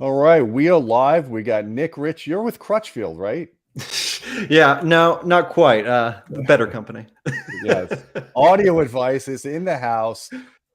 All right, we are live. We got Nick Rich. You're with Crutchfield, right? Yeah, no, not quite. Better company. Yes. Audio advice is in the house.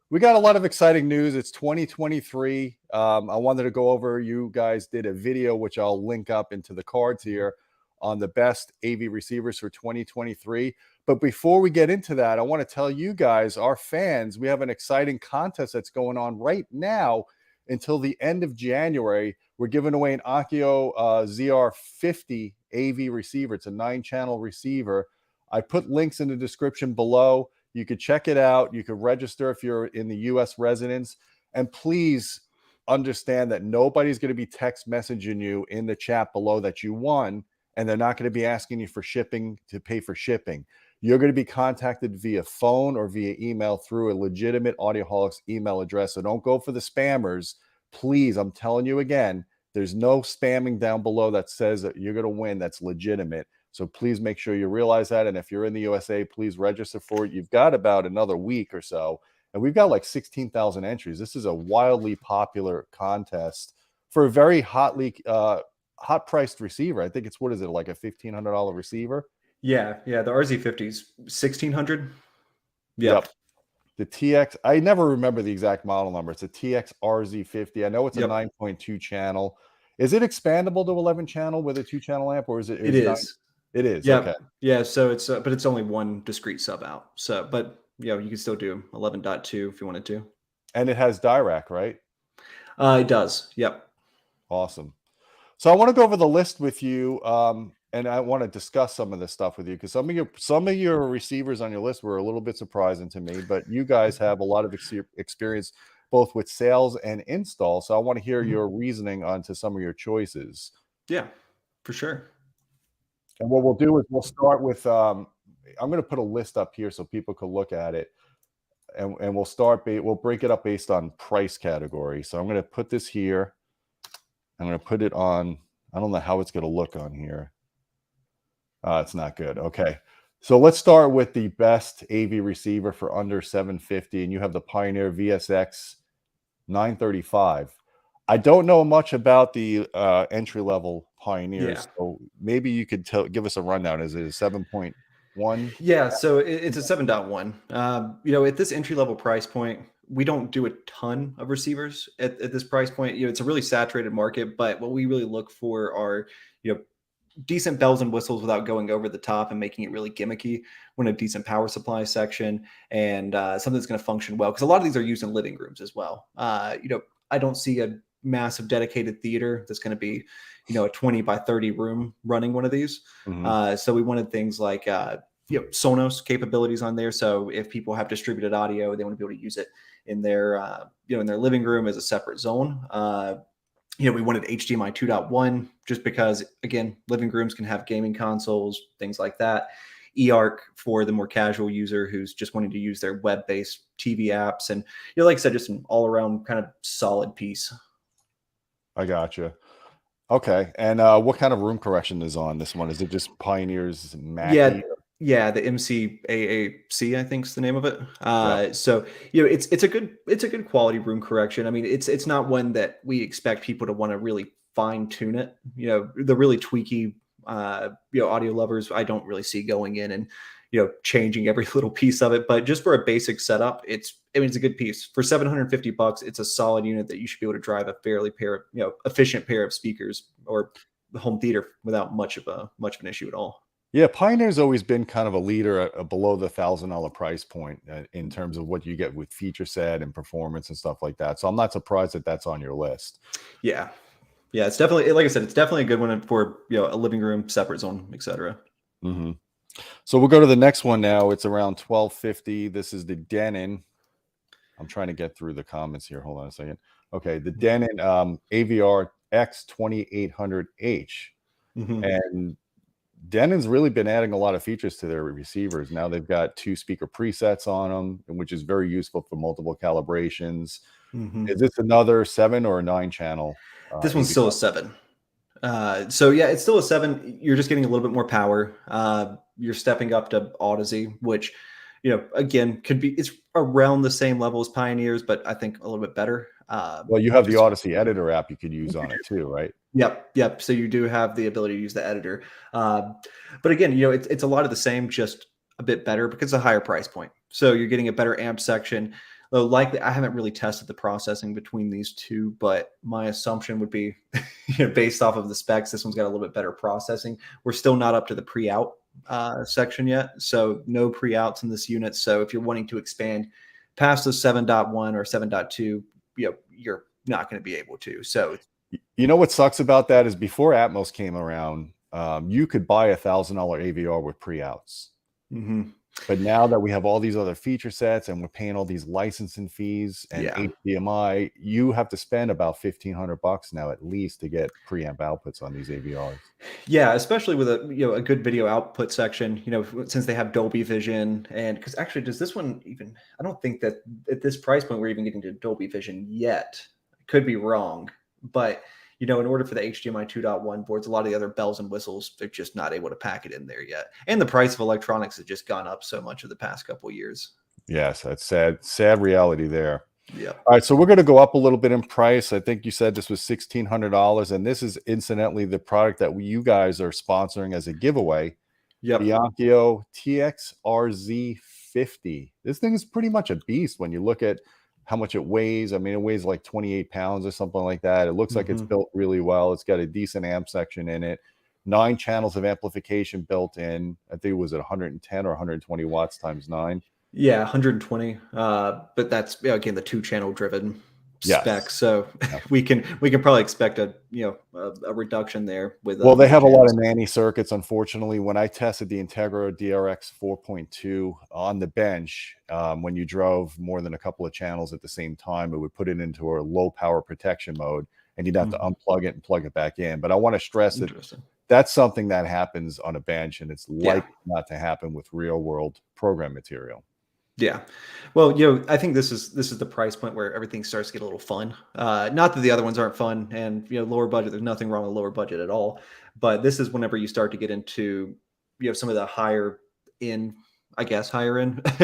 We got a lot of exciting news. It's 2023. I wanted to go over, you guys did a video, which I'll link up into the cards here, on the best AV receivers for 2023. But before we get into that, I want to tell you guys, our fans, we have an exciting contest that's going on right now until the end of January. We're giving away an Onkyo ZR50 AV receiver. It's a 9-channel receiver. I put links in the description below. You could check it out. You could register if you're in the U.S. residence. And please understand that nobody's going to be text messaging you in the chat below that you won, and they're not going to be asking you for shipping to pay for shipping. You're going to be contacted via phone or via email through a legitimate Audioholics email address. So don't go for the spammers. Please, I'm telling you again, there's no spamming down below that says that you're going to win that's legitimate. So please make sure you realize that. And if you're in the USA, please register for it. You've got about another week or so. And we've got like 16,000 entries. This is a wildly popular contest for a very hot priced receiver. I think it's, what is it, like a $1,500 receiver? Yeah, the RZ50 is 1,600. Yep. The TX, I never remember the exact model number. It's a TX-RZ50. I know it's a 9.2 channel. Is it expandable to 11 channel with a 2-channel amp, or is it? It is. It is. Yeah. Okay. Yeah. So it's, but it's only one discrete sub out. So, but you can still do 11.2 if you wanted to. And it has Dirac, right? It does. Yep. Awesome. So I want to go over the list with you. And I want to discuss some of this stuff with you, because some of your receivers on your list were a little bit surprising to me, but you guys have a lot of experience both with sales and install. So I want to hear your reasoning onto some of your choices. Yeah, for sure. And what we'll do is we'll start with, I'm going to put a list up here so people can look at it. And we'll break it up based on price category. So I'm going to put this here. I'm going to put it on, I don't know how it's going to look on here. It's not good. Okay. So let's start with the best AV receiver for under $750. And you have the Pioneer VSX 935. I don't know much about the entry-level Pioneers. Yeah. So maybe you could give us a rundown. Is it a 7.1? Yeah. So it's a 7.1. At this entry-level price point, we don't do a ton of receivers at this price point. It's a really saturated market, but what we really look for are, decent bells and whistles without going over the top and making it really gimmicky. When a decent power supply section and something that's going to function well, because a lot of these are used in living rooms as well. I don't see a massive dedicated theater that's going to be, a 20 by 30 room running one of these. So we wanted things like, Sonos capabilities on there. So if people have distributed audio, they want to be able to use it in their, in their living room as a separate zone. We wanted HDMI 2.1 just because, again, living rooms can have gaming consoles, things like that. eARC for the more casual user who's just wanting to use their web-based TV apps. And, like I said, just an all-around kind of solid piece. I gotcha. Okay. And what kind of room correction is on this one? Is it just Pioneer's Mackie? Yeah, the MCAAC, I think is the name of it. So it's a good quality room correction. I mean, it's not one that we expect people to want to really fine tune it. The really tweaky audio lovers, I don't really see going in and changing every little piece of it. But just for a basic setup, it's a good piece. For $750, it's a solid unit that you should be able to drive a fairly efficient pair of speakers or the home theater without much of an issue at all. Yeah, Pioneer's always been kind of a leader at below the $1,000 price point in terms of what you get with feature set and performance and stuff like that. So I'm not surprised that that's on your list. Yeah, it's definitely, like I said, it's definitely a good one for a living room, separate zone, etc. So we'll go to the next one now. It's around $1,250. This is the Denon. I'm trying to get through the comments here. Hold on a second. Okay, the Denon AVR X2800H, and Denon's really been adding a lot of features to their receivers. Now they've got 2 speaker presets on them, which is very useful for multiple calibrations. Is this another 7 or a 9 channel? This one's still a 7. So yeah, it's still a 7. You're just getting a little bit more power. You're stepping up to Odyssey, which, again, it's around the same level as Pioneers, but I think a little bit better. Well, you have the Odyssey editor app you could use on it too, right? Yep. So you do have the ability to use the editor. But again, it's a lot of the same, just a bit better because it's a higher price point. So you're getting a better amp section. Though likely, I haven't really tested the processing between these two, but my assumption would be, based off of the specs, this one's got a little bit better processing. We're still not up to the pre-out section yet, so no pre-outs in this unit. So if you're wanting to expand past the 7.1 or 7.2, you're not going to be able to. So what sucks about that is before Atmos came around, you could buy $1,000 AVR with pre-outs. But now that we have all these other feature sets and we're paying all these licensing fees and HDMI, you have to spend about $1,500 now at least to get preamp outputs on these AVRs. Yeah, especially with a good video output section, since they have Dolby Vision. And because actually, does this one even, I don't think that at this price point we're even getting to Dolby Vision yet. I could be wrong, but in order for the HDMI 2.1 boards, a lot of the other bells and whistles, they're just not able to pack it in there yet. And the price of electronics has just gone up so much of the past couple of years. Yes, that's sad reality there. Yeah. All right, so we're going to go up a little bit in price. I think you said this was $1,600, and this is incidentally the product that you guys are sponsoring as a giveaway. Yep. The Onkyo TX-RZ50. This thing is pretty much a beast when you look at how much it weighs. I mean, it weighs like 28 pounds or something like that. It looks like it's built really well. It's got a decent amp section in it. 9 channels of amplification built in. I think it was at 110 or 120 watts times 9. Yeah, 120. But that's again the 2-channel driven spec. So we can probably expect a reduction there with. Well, they have a lot of nanny circuits. Unfortunately, when I tested the Integra DRX 4.2 on the bench, when you drove more than a couple of channels at the same time, it would put it into a low power protection mode, and you'd have to unplug it and plug it back in. But I want to stress that that's something that happens on a bench, and it's likely not to happen with real world program material. Yeah. Well, I think this is the price point where everything starts to get a little fun. Not that the other ones aren't fun, and lower budget, there's nothing wrong with lower budget at all. But this is whenever you start to get into some of the higher end,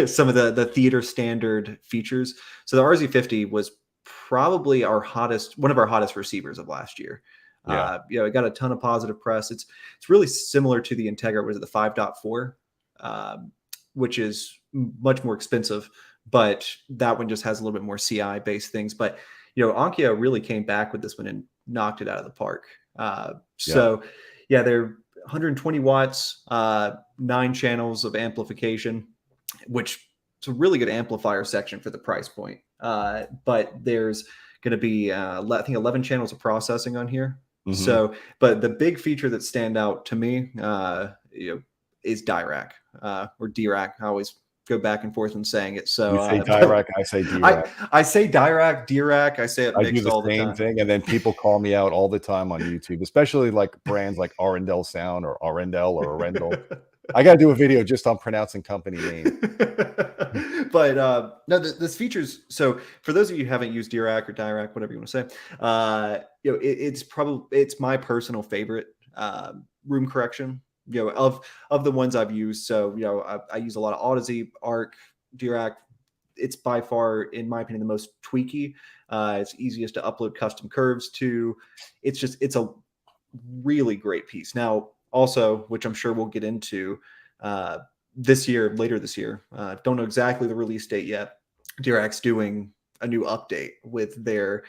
some of the theater standard features. So the RZ50 was probably one of our hottest receivers of last year. It got a ton of positive press. It's really similar to the Integra. Was it the 5.4? Which is much more expensive, but that one just has a little bit more CI based things. But Onkyo really came back with this one and knocked it out of the park. So they're 120 watts, 9 channels of amplification, which is a really good amplifier section for the price point. But there's going to be I think 11 channels of processing on here. So, but the big feature that stand out to me, is Dirac or Dirac. I always go back and forth when saying it. So you say Dirac, I say Dirac. I say Dirac. I say it mixed all the time. I do the same thing, and then people call me out all the time on YouTube, especially like brands like Arendelle Sound or Arendelle or Arendelle. I got to do a video just on pronouncing company names. But no, this features. So for those of you who haven't used Dirac or Dirac, whatever you want to say, it's my personal favorite room correction. Of the ones I've used. So, I use a lot of Odyssey, Arc, Dirac. It's by far, in my opinion, the most tweaky. It's easiest to upload custom curves to. It's a really great piece. Now, also, which I'm sure we'll get into later this year. Don't know exactly the release date yet. Dirac's doing a new update with the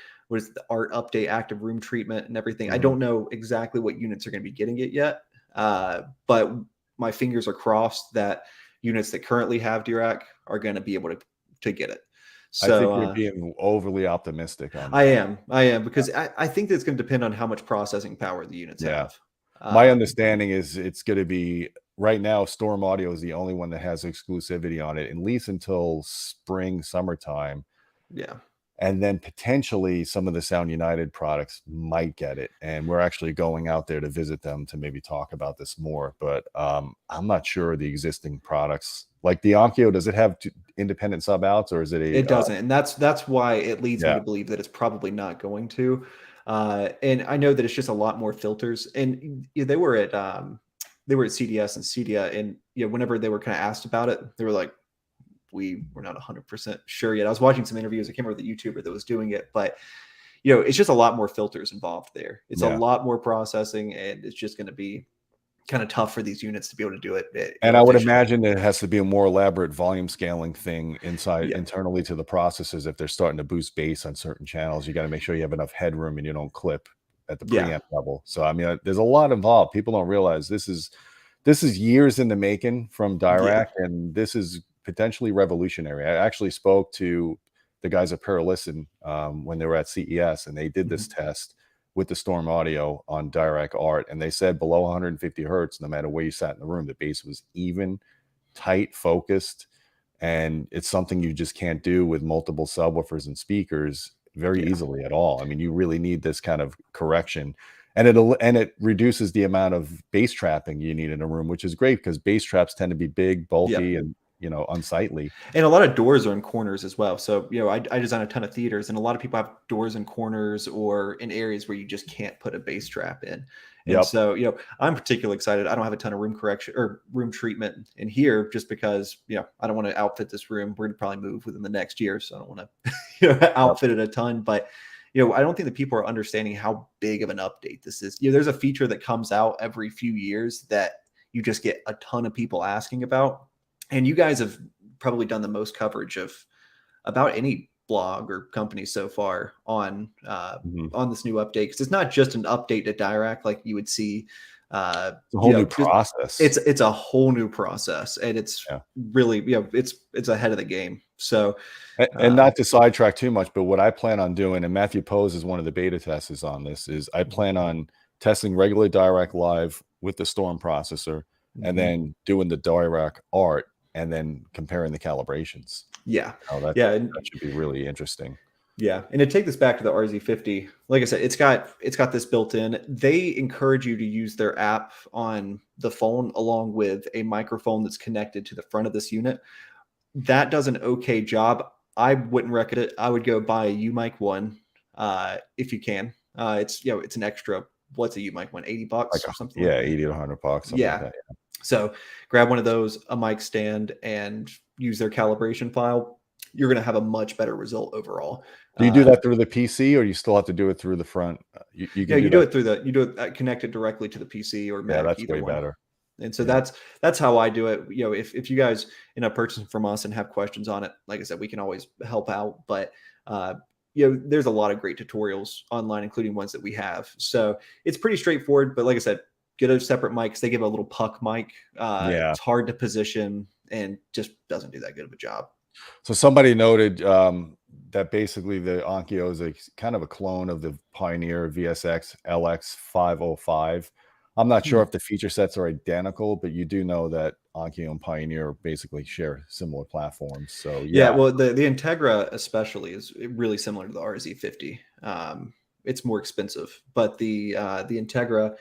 Art Update active room treatment and everything. I don't know exactly what units are going to be getting it yet. But my fingers are crossed that units that currently have Dirac are going to be able to get it. So I think you're being overly optimistic on that. I am because I think that it's going to depend on how much processing power the units have. My understanding is it's going to be right now. Storm Audio is the only one that has exclusivity on it, at least until spring, summertime. Yeah. And then potentially some of the Sound United products might get it. And we're actually going out there to visit them to maybe talk about this more. But I'm not sure the existing products, like the Onkyo, does it have independent sub outs, or is it It doesn't. And that's why it leads me to believe that it's probably not going to. And I know that it's just a lot more filters. And they were at CDS and CEDIA, and whenever they were kind of asked about it, they were like, we're not 100% sure yet. I was watching some interviews. I can't remember the YouTuber that was doing it, but you know, it's just a lot more filters involved there. It's a lot more processing, and it's just going to be kind of tough for these units to be able to do it. And I would imagine it has to be a more elaborate volume scaling thing Yeah. internally to the processors. If they're starting to boost bass on certain channels, you got to make sure you have enough headroom and you don't clip at the preamp level. So I mean, there's a lot involved. People don't realize this is years in the making from Dirac, and this is potentially revolutionary. I actually spoke to the guys at Paralisten when they were at CES, and they did this test with the Storm Audio on Dirac Art, and they said below 150 hertz, no matter where you sat in the room, the bass was even, tight, focused, and it's something you just can't do with multiple subwoofers and speakers very easily at all. I mean, you really need this kind of correction, and it reduces the amount of bass trapping you need in a room, which is great because bass traps tend to be big, bulky, and you know, unsightly. And a lot of doors are in corners as well. So, you know, I design a ton of theaters, and a lot of people have doors in corners or in areas where you just can't put a bass trap in. And so, you know, I'm particularly excited. I don't have a ton of room correction or room treatment in here just because, you know, I don't want to outfit this room. We're going to probably move within the next year. So I don't want to you know, outfit it a ton. But, you know, I don't think that people are understanding how big of an update this is. You know, there's a feature that comes out every few years that you just get a ton of people asking about. And you guys have probably done the most coverage of about any blog or company so far on this new update, because it's not just an update to Dirac like you would see. It's a whole new process. It's a whole new process, and it's really, you know, it's ahead of the game. So, and not to sidetrack too much, but what I plan on doing, and Matthew Pose is one of the beta testers on this, is I plan on testing regular Dirac Live with the Storm processor, and then doing the Dirac Art, and then comparing the calibrations. That should be really interesting. Yeah, and to take this back to the RZ50, like I said, it's got this built in. They encourage you to use their app on the phone along with a microphone that's connected to the front of this unit. That does an okay job. I wouldn't recommend it. I would go buy a UMic 1 if you can. It's, you know, it's an extra. What's a UMic 1? $80 or something? Yeah, 80 to 100 bucks. Like that, So grab one of those, a mic stand, and use their calibration file. You're going to have a much better result overall. Do you do that through the PC, or you still have to do it through the front? You do it connected directly to the PC or Mac. That's way better. And so that's how I do it. You know, if you guys end up purchasing from us and have questions on it, like I said, we can always help out. But you know, there's a lot of great tutorials online, including ones that we have. So it's pretty straightforward. But like I said, get a separate mic because they give a little puck mic. It's hard to position and just doesn't do that good of a job. So somebody noted that basically the Onkyo is a kind of a clone of the Pioneer VSX LX505. I'm not sure if the feature sets are identical, but you do know that Onkyo and Pioneer basically share similar platforms. So well, the Integra especially is really similar to the RZ50. It's more expensive, but the Integra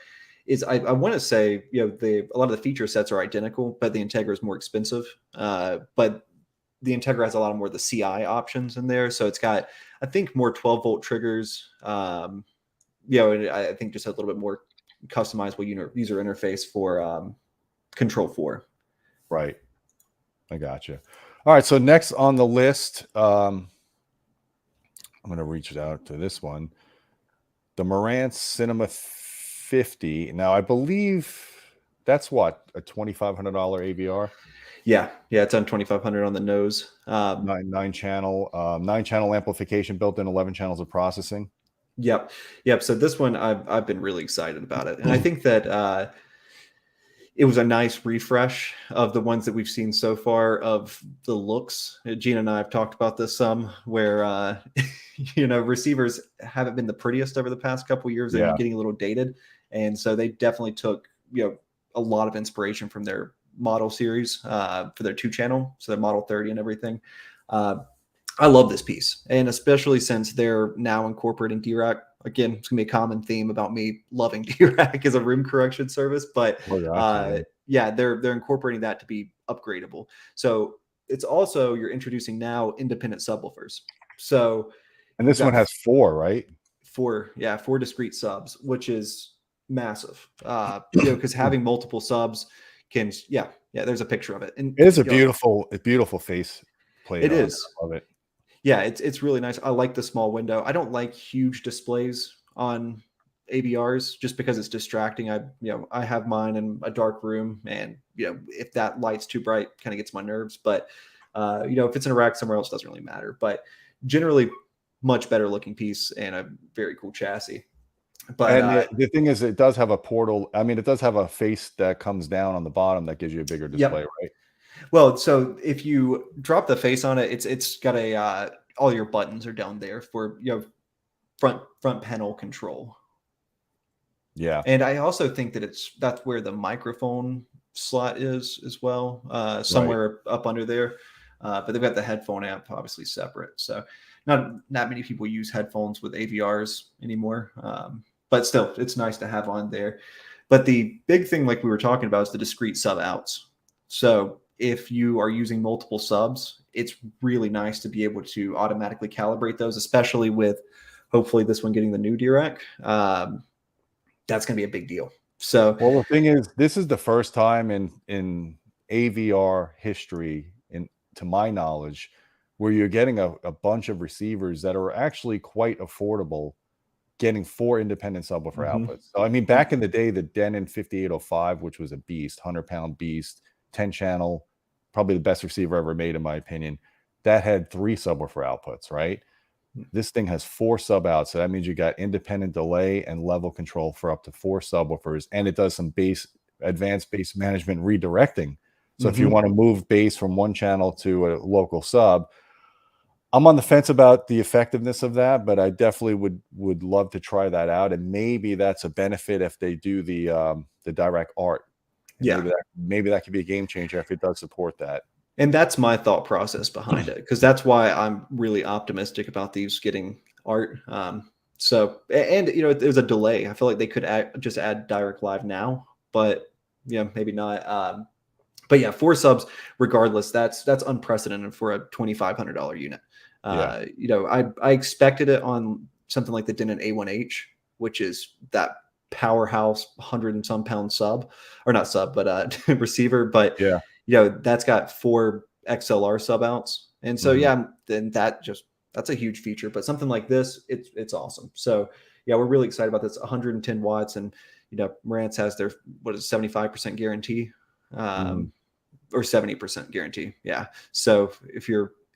is, I want to say, you know, a lot of the feature sets are identical, but the Integra is more expensive. But the Integra has a lot more of the CI options in there. So it's got, I think, more 12-volt triggers. You know, and I think just a little bit more customizable user interface for Control 4. Right. I got you. All right. So next on the list, I'm going to reach out to this one. The Marantz Cinema 50. Now, I believe that's what, a $2,500 AVR? Yeah, it's on 2,500 on the nose. Nine channel amplification, built in 11 channels of processing. Yep. So this one, I've been really excited about it, and I think that it was a nice refresh of the ones that we've seen so far of the looks. Gina and I have talked about this some, where you know, receivers haven't been the prettiest over the past couple of years. They're getting a little dated, and so they definitely took, you know, a lot of inspiration from their model series for their 2-channel, so their Model 30 and everything. I love this piece, and especially since they're now incorporating Dirac. Again, it's gonna be a common theme about me loving Dirac as a room correction service, but they're incorporating that to be upgradable. So it's also, you're introducing now independent subwoofers. So, and this one has 4, right? 4 discrete subs, which is massive. You know, because having multiple subs can, there's a picture of it, and it is a beautiful face. played It on. is. I love it. Yeah, it's really nice. I like the small window. I don't like huge displays on AVRs just because it's distracting. I have mine in a dark room, and if that light's too bright, kind of gets my nerves. But if it's in a rack somewhere else, it doesn't really matter. But generally, much better looking piece and a very cool chassis. But And the thing is, it does have a portal. I mean, it does have a face that comes down on the bottom that gives you a bigger display, yep. right? Well, so if you drop the face on it, it's got a all your buttons are down there for front panel control. Yeah. And I also think that that's where the microphone slot is as well, somewhere up under there. But they've got the headphone amp obviously separate. So not many people use headphones with AVRs anymore. But still, it's nice to have on there. But the big thing, like we were talking about, is the discrete sub outs. So if you are using multiple subs, it's really nice to be able to automatically calibrate those, especially with hopefully this one getting the new DRAC. That's going to be a big deal. So, well, the thing is, this is the first time in AVR history, to my knowledge, where you're getting a bunch of receivers that are actually quite affordable, getting 4 independent subwoofer outputs. So, I mean, back in the day, the Denon 5805, which was a beast, 100-pound beast, 10-channel, probably the best receiver ever made, in my opinion, that had 3 subwoofer outputs, right? This thing has 4 sub outs. So that means you got independent delay and level control for up to 4 subwoofers. And it does some advanced bass management redirecting. So if you want to move bass from one channel to a local sub, I'm on the fence about the effectiveness of that, but I definitely would love to try that out. And maybe that's a benefit if they do the direct art. And maybe that could be a game changer if it does support that. And that's my thought process behind it, because that's why I'm really optimistic about these getting art. So, and there's a delay. I feel like they could just add direct live now, but maybe not. But yeah, 4 subs, regardless, that's unprecedented for a $2,500 unit. I expected it on something like the Denon A1H, which is that powerhouse 100 and some pound sub, or not sub, but receiver. But that's got 4 XLR sub outs, and so then that's a huge feature. But something like this, it's awesome. So we're really excited about this. 110 watts, and Marantz has their 75% guarantee, or 70% guarantee. Yeah. So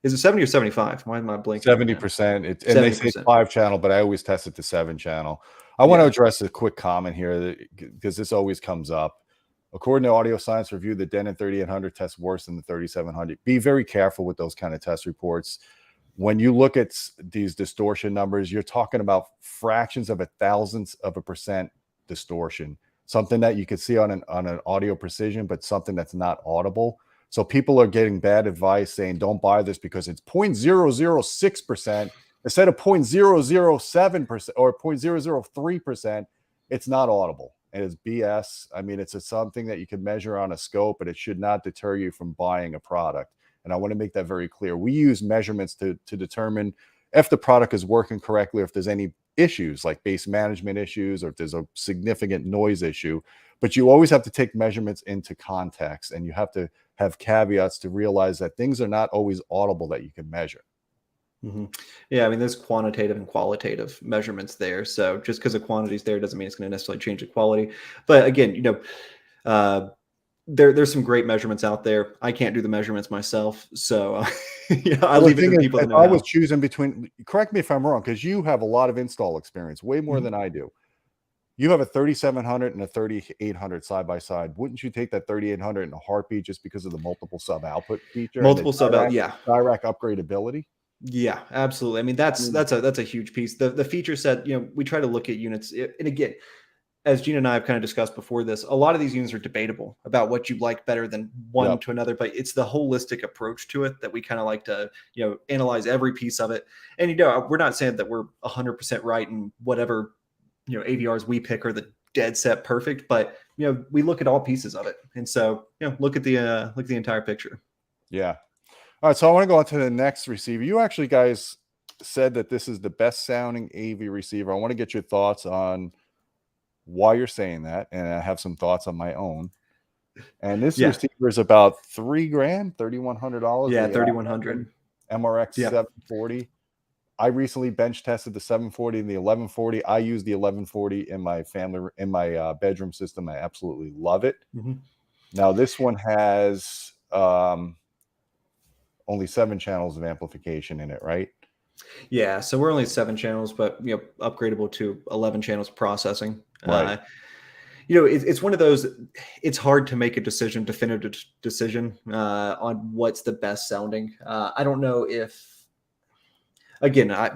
is it 70 or 75? Why am I blanking? 70%. And they say 5-channel, but I always test it to 7-channel. I want to address a quick comment here because this always comes up. According to Audio Science Review, the Denon 3800 tests worse than the 3700. Be very careful with those kind of test reports. When you look at these distortion numbers, you're talking about fractions of a thousandth of a percent distortion. Something that you could see on an audio precision, but something that's not audible. So people are getting bad advice saying don't buy this because it's 0.006% instead of 0.007% or 0.003%. It's not audible. And it's BS. I mean, it's something that you can measure on a scope, but it should not deter you from buying a product. And I want to make that very clear. We use measurements to determine if the product is working correctly, or if there's any issues like bass management issues, or if there's a significant noise issue. But you always have to take measurements into context, and you have to have caveats to realize that things are not always audible that you can measure. Yeah, I mean, there's quantitative and qualitative measurements there. So just because the quantity is there doesn't mean it's going to necessarily change the quality. But again, there's some great measurements out there. I can't do the measurements myself, so I leave it to the people that know. I was choosing between. Correct me if I'm wrong, because you have a lot of install experience, way more than I do. You have a 3700 and a 3800 side by side. Wouldn't you take that 3800 in a heartbeat just because of the multiple sub output feature? Multiple sub out, direct upgradability. Yeah, absolutely. I mean, that's a huge piece. The feature set, we try to look at units, and again, as Gina and I have kind of discussed before this, a lot of these units are debatable about what you like better than one to another, but it's the holistic approach to it that we kind of like to, analyze every piece of it. And, we're not saying that we're 100% right in whatever, AVRs we pick are the dead set perfect, but, we look at all pieces of it. And so, look at the entire picture. Yeah. All right, so I want to go on to the next receiver. You actually guys said that this is the best sounding AV receiver. I want to get your thoughts on why you're saying that, and I have some thoughts on my own. And this receiver is about $3,000, $3,100. Yeah, $3,100. MRX Yeah. 740. I recently bench tested the 740 and the 1140. I use the 1140 in my bedroom system. I absolutely love it. Now this one has only 7 channels of amplification in it, right? Yeah, so we're only 7 channels, but upgradable to 11 channels of processing. Right. It's one of those. It's hard to make a definitive decision on what's the best sounding. I don't know if. Again, I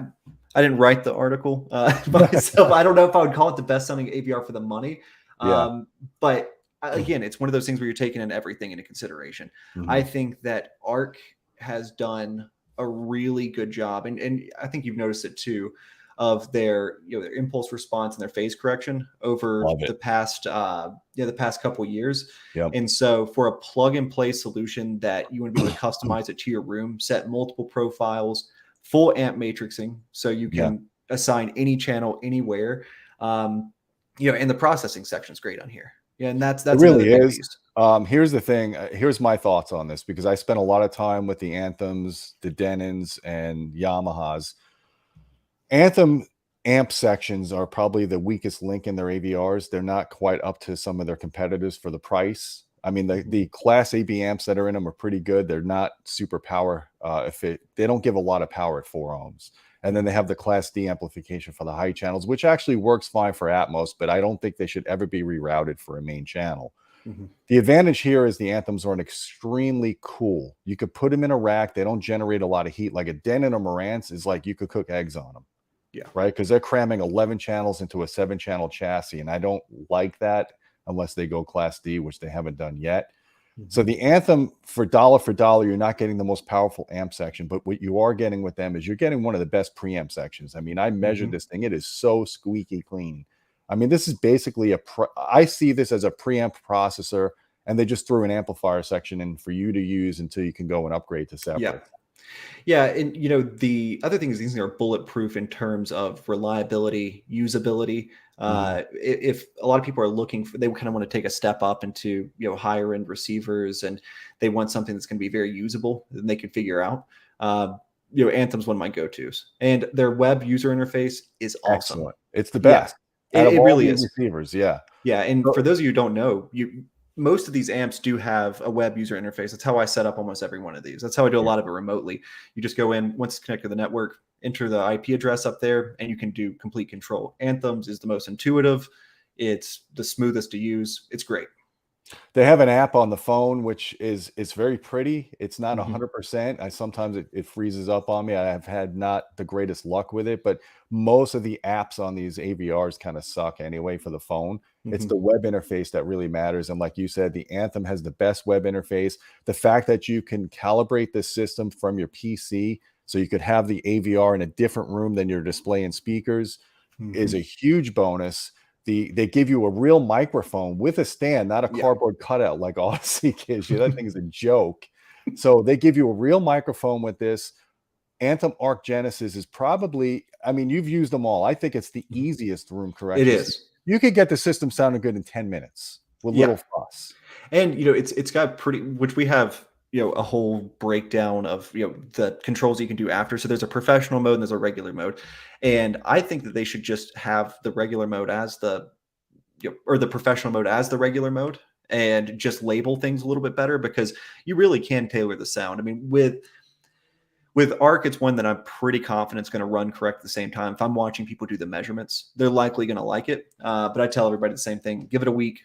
didn't write the article myself. I don't know if I would call it the best sounding AVR for the money. Yeah. But again, it's one of those things where you're taking in everything into consideration. I think that Arc has done a really good job, and I think you've noticed it too, of their their impulse response and their phase correction over the past couple of years. Yep. And so for a plug and play solution that you want to be able to customize it to your room, set multiple profiles, full amp matrixing, so you can assign any channel anywhere. And the processing section is great on here. Yeah, and that's it really another is. piece. Here's the thing. Here's my thoughts on this, because I spent a lot of time with the Anthems, the Denons, and Yamahas. Anthem amp sections are probably the weakest link in their AVRs. They're not quite up to some of their competitors for the price. I mean, the class AB amps that are in them are pretty good. They're not super power. They don't give a lot of power at 4 ohms. And then they have the class D amplification for the high channels, which actually works fine for Atmos, but I don't think they should ever be rerouted for a main channel. The advantage here is the Anthems are extremely cool. You could put them in a rack. They don't generate a lot of heat. Like a Denon or Marantz is like you could cook eggs on them. Yeah. Right. Because they're cramming 11 channels into a 7-channel chassis. And I don't like that unless they go class D, which they haven't done yet. So the Anthem, for dollar, you're not getting the most powerful amp section, but what you are getting with them is you're getting one of the best preamp sections. I mean, I measured this thing. It is so squeaky clean. I mean, this is basically I see this as a preamp processor, and they just threw an amplifier section in for you to use until you can go and upgrade to separate. Yeah, and the other thing is these are bulletproof in terms of reliability, usability. If a lot of people are looking for, they kind of want to take a step up into higher end receivers, and they want something that's going to be very usable and they can figure out. Anthem's one of my go-tos, and their web user interface is awesome. Excellent. It's the best. It really is. Receivers, yeah. And for those of you who don't know, most of these amps do have a web user interface. That's how I set up almost every one of these. That's how I do a lot of it remotely. You just go in, once it's connected to the network, enter the IP address up there, and you can do complete control. Anthem's is the most intuitive. It's the smoothest to use. It's great. They have an app on the phone, which is very pretty. It's not 100%. Sometimes it freezes up on me. I have had not the greatest luck with it, but most of the apps on these AVRs kind of suck anyway for the phone. It's the web interface that really matters. And like you said, the Anthem has the best web interface. The fact that you can calibrate the system from your PC, so you could have the AVR in a different room than your display and speakers, is a huge bonus. They give you a real microphone with a stand, not a cardboard cutout like Odyssey gives you. That thing is a joke. So they give you a real microphone with this. Anthem Arc Genesis is probably, I mean, you've used them all. I think it's the easiest room correction. It is. You could get the system sounding good in 10 minutes with little fuss. And it's got which we have a whole breakdown of the controls you can do after. So there's a professional mode and there's a regular mode, and I think that they should just have the regular mode as the or the professional mode as the regular mode, and just label things a little bit better, because you really can tailor the sound. I mean, with Arc, it's one that I'm pretty confident is going to run correct at the same time. If I'm watching people do the measurements, they're likely going to like it. But I tell everybody the same thing: give it a week.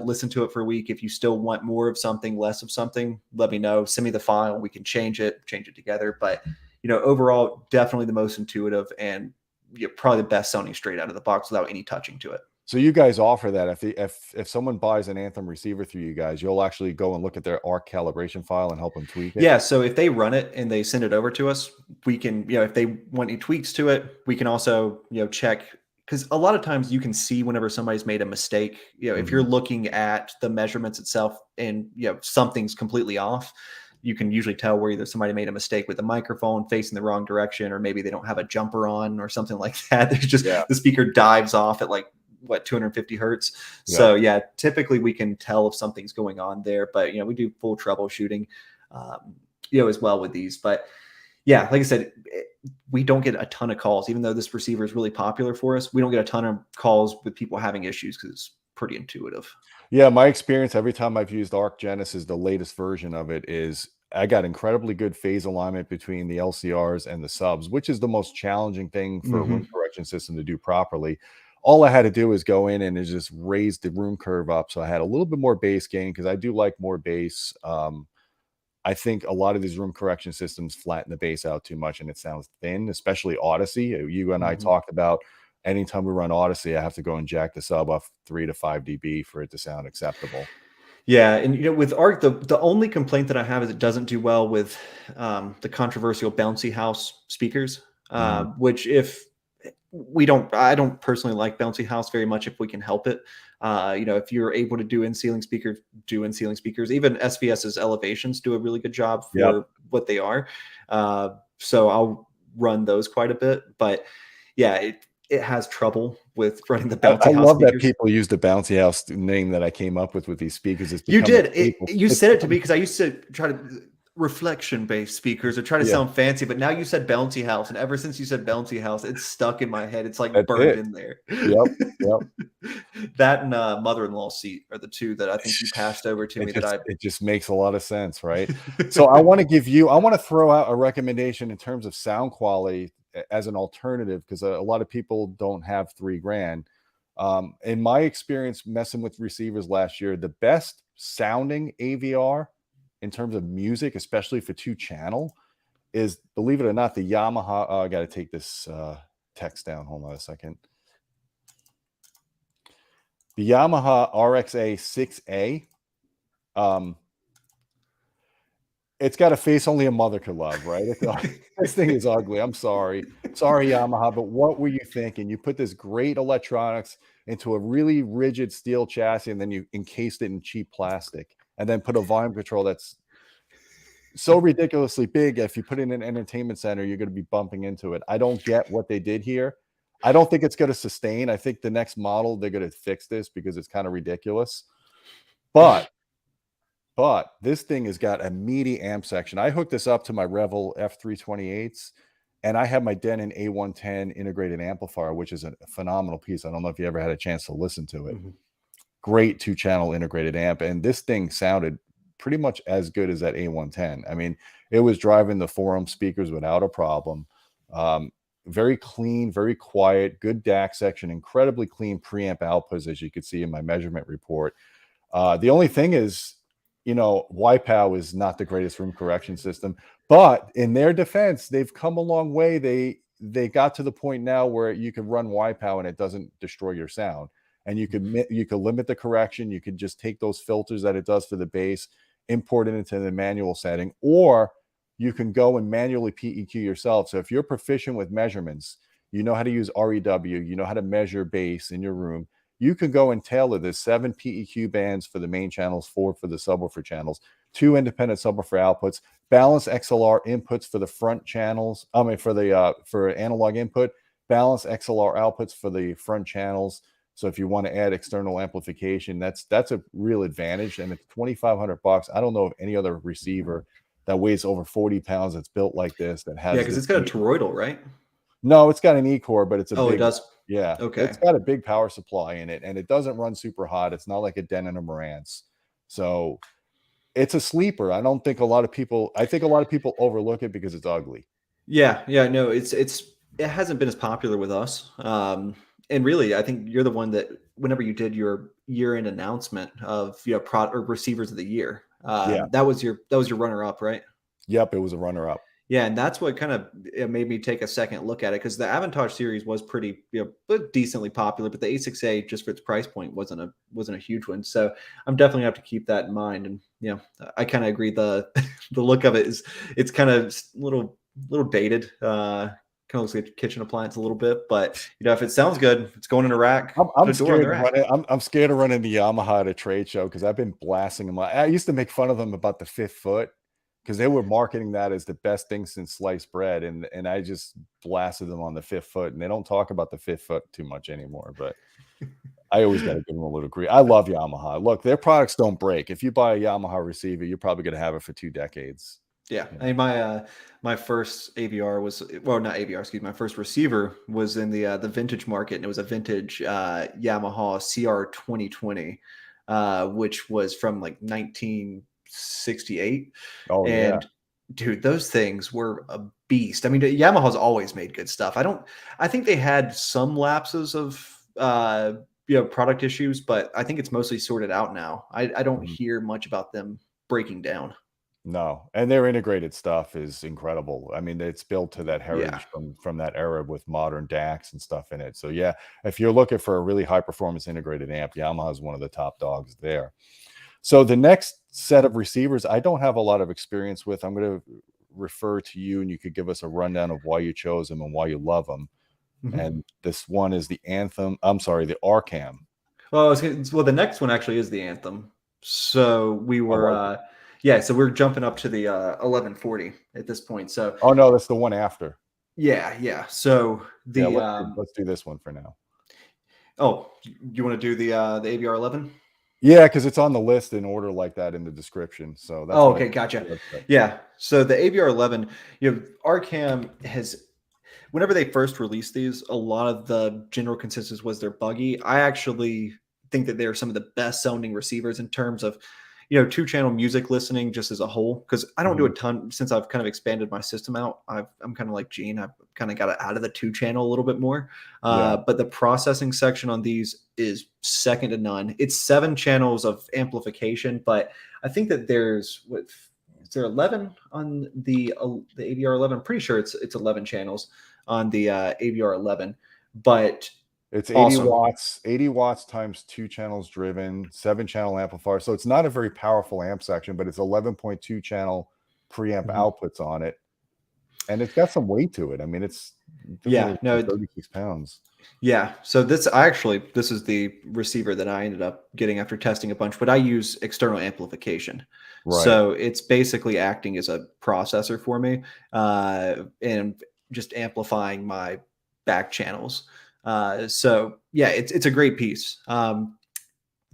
Listen to it for a week. If you still want more of something, less of something, let me know. Send me the file. We can change it together. But overall, definitely the most intuitive and probably the best sounding straight out of the box without any touching to it. So you guys offer that if someone buys an Anthem receiver through you guys, you'll actually go and look at their Arc calibration file and help them tweak it? Yeah. So if they run it and they send it over to us, we can, if they want any tweaks to it, we can also, check. Because a lot of times you can see whenever somebody's made a mistake, if you're looking at the measurements itself and, something's completely off, you can usually tell where either somebody made a mistake with the microphone facing the wrong direction, or maybe they don't have a jumper on or something like that. There's just the speaker dives off at 250 hertz. So typically we can tell if something's going on there, but we do full troubleshooting, as well with these. But Yeah, like I said, we don't get a ton of calls, even though this receiver is really popular for us. We don't get a ton of calls with people having issues because it's pretty intuitive. Yeah, my experience every time I've used Arc Genesis, the latest version of it is I got incredibly good phase alignment between the LCRs and the subs, which is the most challenging thing for a room correction system to do properly. All I had to do was go in and just raise the room curve up. So I had a little bit more bass gain because I do like more bass. I think a lot of these room correction systems flatten the bass out too much and it sounds thin, especially Odyssey. You and I talked about anytime we run Odyssey, I have to go and jack the sub off 3 to 5 dB for it to sound acceptable. Yeah, and with Arc, the only complaint that I have is it doesn't do well with the controversial bouncy house speakers. Which if I don't personally like bouncy house very much if we can help it. If you're able to do in ceiling speakers, do in ceiling speakers. Even SVS's elevations do a really good job for what they are. So I'll run those quite a bit, but yeah, it has trouble with running the bouncy I house love speakers. that people use the bouncy house name that I came up with these speakers. You did. You said it to me because I used to try to reflection-based speakers or try to sound fancy, but now you said bouncy house, and ever since you said bouncy house, it's stuck in my head. It's like burned in there. Yep. That and mother-in-law seat are the two that I think you passed over to me. It just makes a lot of sense, right? So I want to throw out a recommendation in terms of sound quality as an alternative because a lot of people don't have $3,000. In my experience messing with receivers last year, the best sounding AVR in terms of music, especially for 2-channel, is, believe it or not, the Yamaha. I got to take this text down. Hold on a second. The Yamaha RXA 6A. It's got a face only a mother could love, right? This thing is ugly. I'm sorry. Sorry, Yamaha, but what were you thinking? You put this great electronics into a really rigid steel chassis, and then you encased it in cheap plastic, and then put a volume control that's so ridiculously big. If you put it in an entertainment center, you're going to be bumping into it. I don't get what they did here. I don't think it's going to sustain. I think the next model, they're going to fix this because it's kind of ridiculous. But this thing has got a meaty amp section. I hooked this up to my Revel F328s, and I have my Denon A110 integrated amplifier, which is a phenomenal piece. I don't know if you ever had a chance to listen to it. Great 2-channel integrated amp. And this thing sounded pretty much as good as that A110. I mean, it was driving the forum speakers without a problem. Very clean, very quiet, good DAC section, incredibly clean preamp outputs, as you could see in my measurement report. The only thing is, YPOW is not the greatest room correction system, but in their defense, they've come a long way. They got to the point now where you can run YPOW and it doesn't destroy your sound. And you could limit the correction. You could just take those filters that it does for the bass, import it into the manual setting, or you can go and manually PEQ yourself. So if you're proficient with measurements, you know how to use REW, you know how to measure bass in your room, you can go and tailor this 7 PEQ bands for the main channels, 4 for the subwoofer channels, 2 independent subwoofer outputs, balance XLR inputs for the front channels. For analog input, balance XLR outputs for the front channels. So if you want to add external amplification, that's a real advantage. And it's $2,500. I don't know of any other receiver that weighs over 40 pounds that's built like this that has. Yeah, because it's got a toroidal, right? No, it's got an E-core, but it's a big. It does. Yeah. Okay. It's got a big power supply in it, and it doesn't run super hot. It's not like a Denon or Marantz. So it's a sleeper. I think a lot of people overlook it because it's ugly. Yeah. No, it hasn't been as popular with us. And really, I think you're the one that whenever you did your year-end announcement of receivers of the year, that was your runner-up, right? Yep, it was a runner-up. Yeah, and that's what kind of made me take a second look at it, because the Avantage series was pretty, decently popular, but the A6A, just for its price point, wasn't a huge one. So I'm definitely have to keep that in mind. And I kind of agree. The look of it it's kind of a little dated. Kind of looks like a kitchen appliance a little bit, but if it sounds good, it's going in a rack. I'm scared of running the Yamaha at a trade show because I've been blasting them. I used to make fun of them about the 5th foot, because they were marketing that as the best thing since sliced bread, and I just blasted them on the 5th foot, and they don't talk about the 5th foot too much anymore, but I always got to give them a little agree. I love Yamaha. Look, their products don't break. If you buy a Yamaha receiver, you're probably going to have it for 2 decades. Yeah, You I know? mean my first AVR was, well, not AVR, excuse me, my first receiver was in the vintage market, and it was a vintage Yamaha CR 2020, which was from like 1968. Oh yeah. And dude, those things were a beast. I mean, Yamaha's always made good stuff. I think they had some lapses of product issues, but I think it's mostly sorted out now. I don't Mhm. hear much about them breaking down. No, and their integrated stuff is incredible. I mean, it's built to that Yeah. heritage from that era with modern DACs and stuff in it. So yeah, if you're looking for a really high performance integrated amp, Yamaha is one of the top dogs there. So the next set of receivers, I don't have a lot of experience with. I'm going to refer to you, and you could give us a rundown of why you chose them and why you love them. Mhm. And this one is the Anthem. I'm sorry, the Arcam. Well, well, the next one actually is the Anthem. So we Oh, were, was it? yeah, so we're jumping up to the 1140 at this point. So Oh no, that's the one after. yeah, yeah. So Yeah, the let's do this one for now. oh, you want to do the AVR 11? Yeah, because it's on the list in order like that in the description. So that's Oh, what I okay, put gotcha. on the website. Yeah. So the AVR 11, Arcam has, whenever they first released these, a lot of the general consensus was they're buggy. I actually think that they're some of the best sounding receivers in terms of, two-channel music listening just as a whole. Because I don't do a Mhm. ton since I've kind of expanded my system out. I'm kind of like Gene. I've kind of got it out of the two-channel a little bit more. Yeah. But the processing section on these is second to none. It's 7 channels of amplification, but I think that there's what is there 11 on the AVR 11? I'm pretty sure it's 11 channels on the AVR 11, but It's 80 awesome. watts, 80 watts times 2 channels driven, 7-channel amplifier. So it's not a very powerful amp section, but it's 11.2 channel preamp Mhm. outputs on it. And it's got some weight to it. I mean, it doesn't Yeah, weigh no, 36 pounds. yeah. So this is the receiver that I ended up getting after testing a bunch, but I use external amplification. Right. So it's basically acting as a processor for me, and just amplifying my back channels. So yeah, it's a great piece.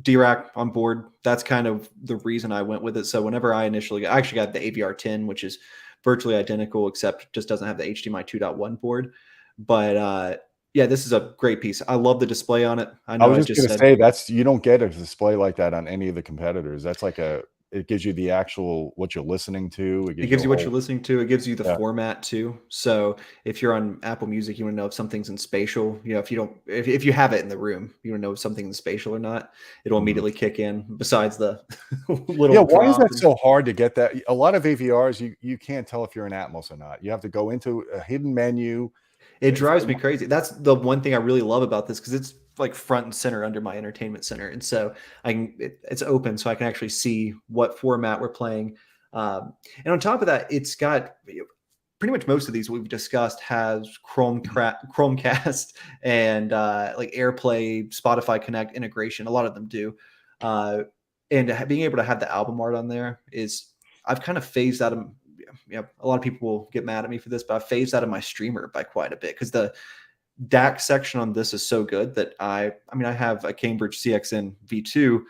D-Rack on board. That's kind of the reason I went with it. So whenever I actually got the AVR 10, which is virtually identical, except just doesn't have the HDMI 2.1 board. But yeah, this is a great piece. I love the display on it. I I know was I just just gonna said say that's you don't get a display like that on any of the competitors. That's like it gives you the actual what you're listening to. It it gives you gives a you what you're whole listening to. It gives you the yeah. format too. So if you're on Apple Music, you want to know if something's in spatial. If you don't, if you have it in the room, you want to know if something's in spatial or not. It'll Mhm. immediately kick in. Besides the Yeah, little why is drop. that so hard to get that? A lot of AVRs, you can't tell if you're in Atmos or not. You have to go into a hidden menu. It If drives me crazy. That's the one thing I really love about this because it's like front and center under my entertainment center, and so it's open, so I can actually see what format we're playing. And on top of that, it's got pretty much most of these we've discussed has Chromecast and like AirPlay, Spotify Connect integration. A lot of them do, uh, and being able to have the album art on there is I've kind of phased out of. A lot of people will get mad at me for this, but I've phased out of my streamer by quite a bit because the DAC section on this is so good that I mean I have a Cambridge CXN V2,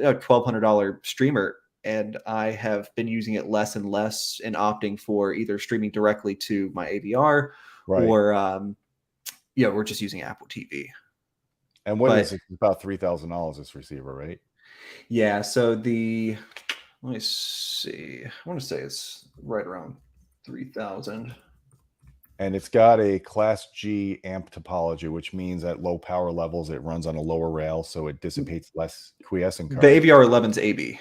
a $1,200 streamer, and I have been using it less and less and opting for either streaming directly to my AVR right. or we're just using Apple TV. And what is But it? It's about $3,000 this receiver, right? yeah, so let me see. I want to say it's right around 3,000. And it's got a class G amp topology, which means at low power levels it runs on a lower rail, so it dissipates less quiescent The current. AVR 11's AB. It's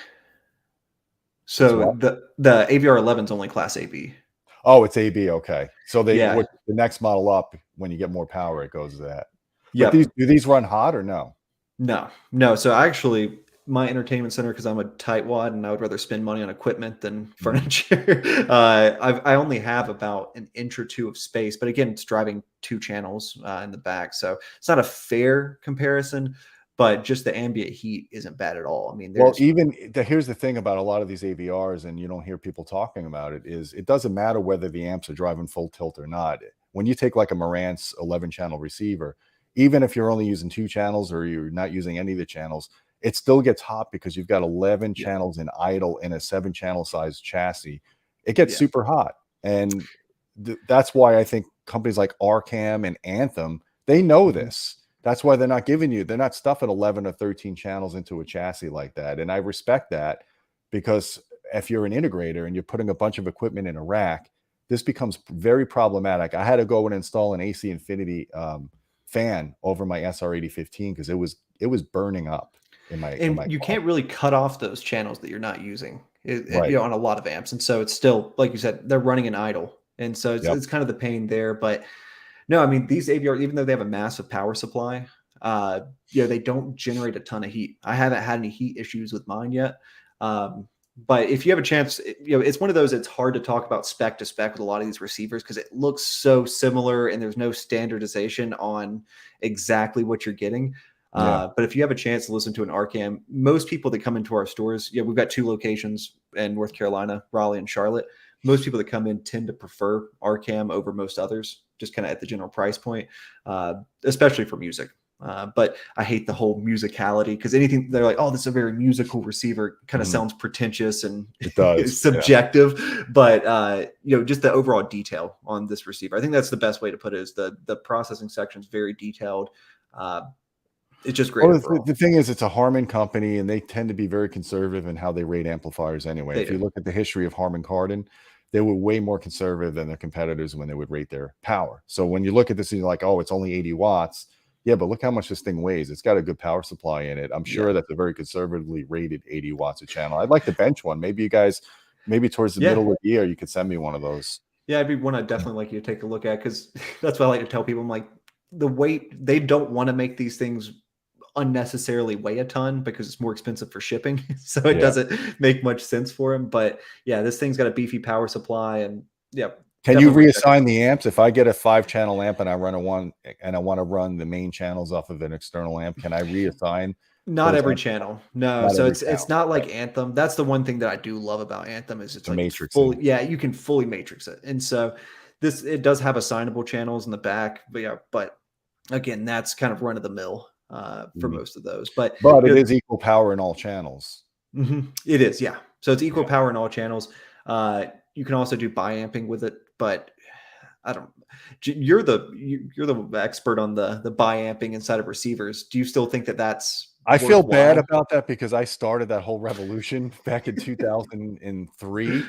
So what? the AVR 11's only class AB. Oh, it's AB, okay. So Yeah. the next model up, when you get more power, it goes to that. But Yep. do these run hot or no? No. No. So actually, my entertainment center, because I'm a tightwad and I would rather spend money on equipment than Mhm. furniture. I only have about an inch or two of space, but again, it's driving 2 channels in the back, so it's not a fair comparison. But just the ambient heat isn't bad at all. I mean, Well, there's even here's the thing about a lot of these AVRs, and you don't hear people talking about it, is it doesn't matter whether the amps are driving full tilt or not. When you take like a Marantz 11-channel receiver, even if you're only using 2 channels or you're not using any of the channels, it still gets hot because you've got 11 yeah. channels in idle in a 7-channel size chassis. it gets super hot. And that's why I think companies like Arcam and Anthem, they know this. That's why they're not they're not stuffing 11 or 13 channels into a chassis like that. And I respect that, because if you're an integrator and you're putting a bunch of equipment in a rack, this becomes very problematic. I had to go and install an AC Infinity fan over my SR8015 because it was burning up in my you car. can't really cut off those channels that you're not using, Right. on a lot of amps. And so it's still, like you said, they're running an idle. And so it's kind of the pain there. But no, I mean, these AVR, even though they have a massive power supply, they don't generate a ton of heat. I haven't had any heat issues with mine yet. But if you have a chance, it's one of those, it's hard to talk about spec to spec with a lot of these receivers because it looks so similar and there's no standardization on exactly what you're getting. But if you have a chance to listen to an Arcam, most people that come into our stores, we've got 2 locations in North Carolina, Raleigh and Charlotte. Most people that come in tend to prefer Arcam over most others, just kind of at the general price point, especially for music. But I hate the whole musicality, because anything they're like, oh, this is a very musical receiver, kind of sounds pretentious and it does subjective. But just the overall detail on this receiver, I think that's the best way to put it, is the processing section is very detailed. It's just great. Well, the thing is, it's a Harman company, and they tend to be very conservative in how they rate amplifiers anyway. If you look at the history of Harman Kardon, they were way more conservative than their competitors when they would rate their power. So when you look at this and you're like, oh, it's only 80 watts. Yeah, but look how much this thing weighs. It's got a good power supply in it. I'm sure that's a very conservatively rated 80 watts a channel. I'd like to bench one. Maybe you guys, towards the middle of the year, you could send me one of those. Yeah, it'd be one I'd definitely like you to take a look at, because that's what I like to tell people. I'm like, the weight, they don't want to make these things unnecessarily weigh a ton because it's more expensive for shipping. So it doesn't make much sense for them. But yeah, this thing's got a beefy power supply, and can you reassign the amps? If I get a 5-channel amp and I run and I want to run the main channels off of an external amp, can I reassign? Not every channel. No. So it's not like Anthem. That's the one thing that I do love about Anthem, is it's like matrix. You can fully matrix it. And so it does have assignable channels in the back, but again, that's kind of run of the mill for most of those. But it is equal power in all channels. It is, yeah. So it's equal power in all channels. You can also do bi-amping with it, but I don't. You're the expert on the bi-amping inside of receivers. Do you still think that that's? I feel bad about that, because I started that whole revolution back in 2003.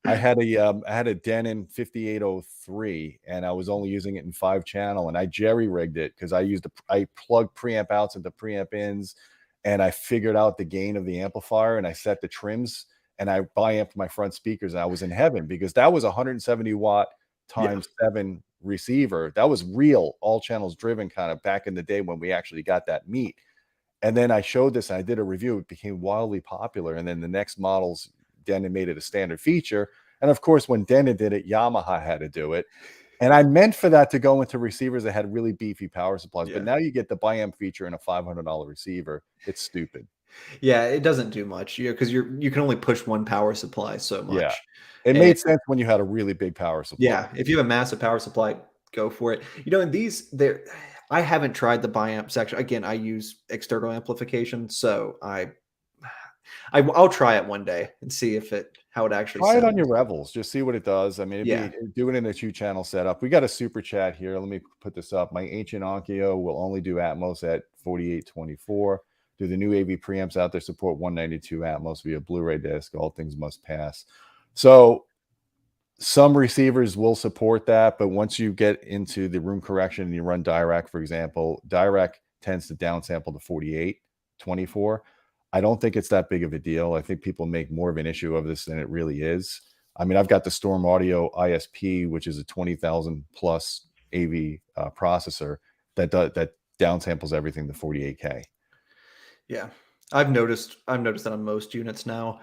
I had a Denon 5803, and I was only using it in 5-channel, and I jerry-rigged it because I plugged preamp outs into preamp ins, and I figured out the gain of the amplifier, and I set the trims, and I bi-amped my front speakers, and I was in heaven, because that was 170 watt times 7 receiver. That was real all channels driven kind of back in the day when we actually got that meat. And then I showed this and I did a review. It became wildly popular. And then the next models, Denon made it a standard feature. And of course, when Denon did it, Yamaha had to do it. And I meant for that to go into receivers that had really beefy power supplies. But now you get the bi-amp feature in a $500 receiver. It's stupid. Yeah, it doesn't do much, because you can only push one power supply so much. Yeah, it made sense when you had a really big power supply. Yeah, if you have a massive power supply, go for it. And these, I haven't tried the bi-amp section. Again, I use external amplification, so I'll try it one day and see how it actually try sounds. it on your Revels. Just see what it does. I mean, do it in a 2-channel setup. We got a super chat here. Let me put this up. My ancient Onkyo will only do Atmos at 4824. Do the new AV preamps out there support 192 Atmos via Blu-ray disc? All things must pass. So some receivers will support that, but once you get into the room correction and you run Dirac, for example, Dirac tends to downsample to 4824. I don't think it's that big of a deal. I think people make more of an issue of this than it really is. I mean, I've got the Storm Audio ISP, which is a 20,000 plus AV processor that downsamples everything to 48K. Yeah, I've noticed that on most units now.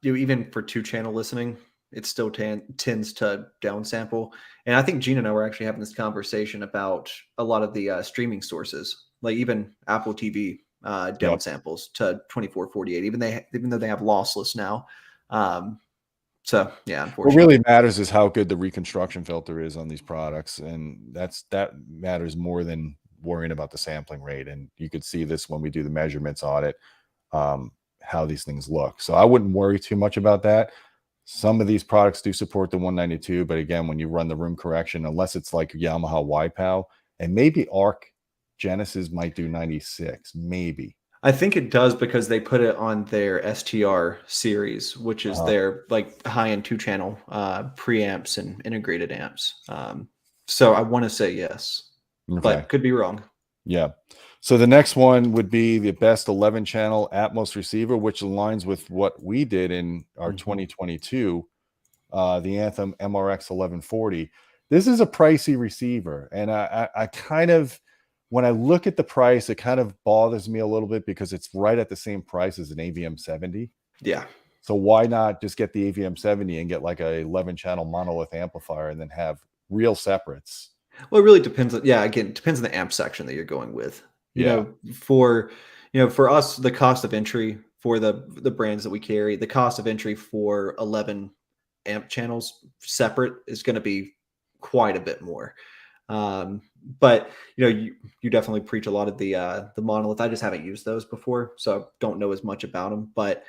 Even for 2-channel listening, it still tends to downsample. And I think Gina and I were actually having this conversation about a lot of the streaming sources, like even Apple TV downsamples to 2448, even though they have lossless now. So yeah, unfortunately, what really matters is how good the reconstruction filter is on these products, and that matters more than worrying about the sampling rate. And you could see this when we do the measurements on it, how these things look. So I wouldn't worry too much about that. Some of these products do support the 192, but again, when you run the room correction, unless it's like Yamaha YPow, and maybe Arc Genesis might do 96, maybe. I think it does because they put it on their STR series, which is their like high-end 2-channel preamps and integrated amps. So I want to say yes, but could be wrong. Yeah. So the next one would be the best 11-channel Atmos receiver, which aligns with what we did in our 2022, the Anthem MRX 1140. This is a pricey receiver, and I kind of, when I look at the price, it kind of bothers me a little bit because it's right at the same price as an AVM 70. Yeah. So why not just get the AVM 70 and get like a 11-channel monolith amplifier and then have real separates? Well, it really depends. Yeah, again, it depends on the amp section that you're going with. You know, for us, the cost of entry for the brands that we carry, the cost of entry for 11 amp channels separate is going to be quite a bit more. But you definitely preach a lot of the monolith. I just haven't used those before, so don't know as much about them. But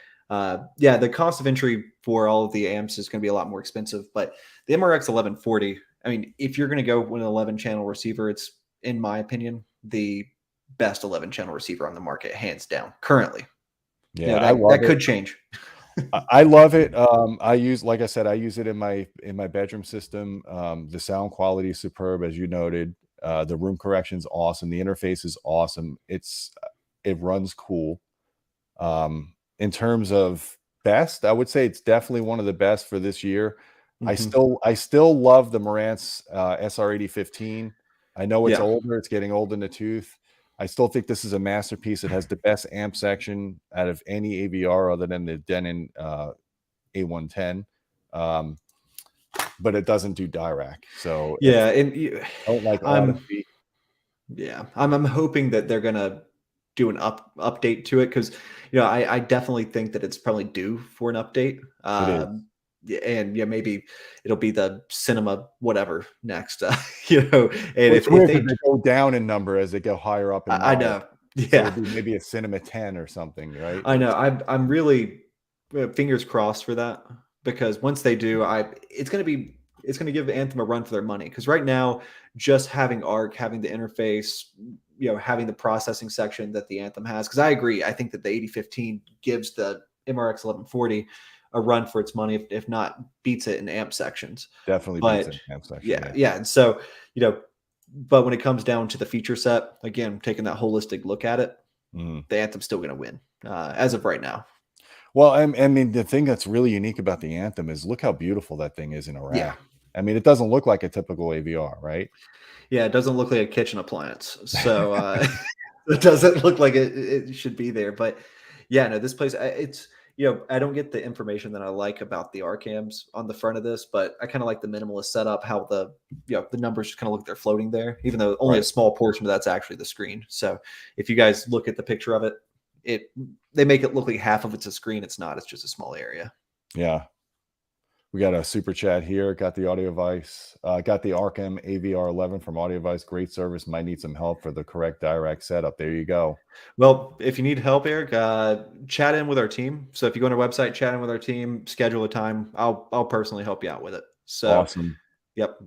yeah, the cost of entry for all of the amps is going to be a lot more expensive. But the MRX 1140, I mean, if you're going to go with an 11-channel receiver, it's, in my opinion, the best 11-channel receiver on the market, hands down, currently. Yeah, that could change. I love it. Like I said, I use it in my bedroom system. The sound quality is superb, as you noted. The room correction is awesome. The interface is awesome. It runs cool. In terms of best, I would say it's definitely one of the best for this year. I still love the Marantz SR8015. I know it's older, it's getting old in the tooth. I still think this is a masterpiece. It has the best amp section out of any AVR other than the Denon A110. But it doesn't do Dirac. So yeah, and I don't like Odyssey. Yeah, I'm hoping that they're gonna do an update to it, because I definitely think that it's probably due for an update. And yeah, maybe it'll be the cinema whatever next. And if they go down in number as they go higher up in I know. Yeah, so it'll be maybe a cinema 10 or something, right? I know. I'm really fingers crossed for that, because once they do, it's gonna give Anthem a run for their money. Because right now, just having Arc, having the interface, having the processing section that the Anthem has, because I agree, I think that the 8015 gives the MRX 1140 a run for its money, if not beats it in amp sections. Definitely beats it in amp section. Yeah. And so, but when it comes down to the feature set, again, taking that holistic look at it, the Anthem's still going to win as of right now. Well, I mean, the thing that's really unique about the Anthem is look how beautiful that thing is in a rack. Yeah. I mean, it doesn't look like a typical AVR, right? Yeah, it doesn't look like a kitchen appliance. So it doesn't look like it should be there. But yeah, no, this place, it's, I don't get the information that I like about the Arcams on the front of this, but I kind of like the minimalist setup, how the numbers just kind of look like they're floating there, even though only a small portion of that's actually the screen. So if you guys look at the picture of it, they make it look like half of it's a screen. It's not. It's just a small area. Yeah. We got a super chat here. Got the AudioVice. Got the Arcam AVR 11 from AudioVice. Great service. Might need some help for the correct Dirac setup. There you go. Well, if you need help, Eric, chat in with our team. So if you go on our website, chat in with our team, schedule a time. I'll personally help you out with it. So awesome. Yep.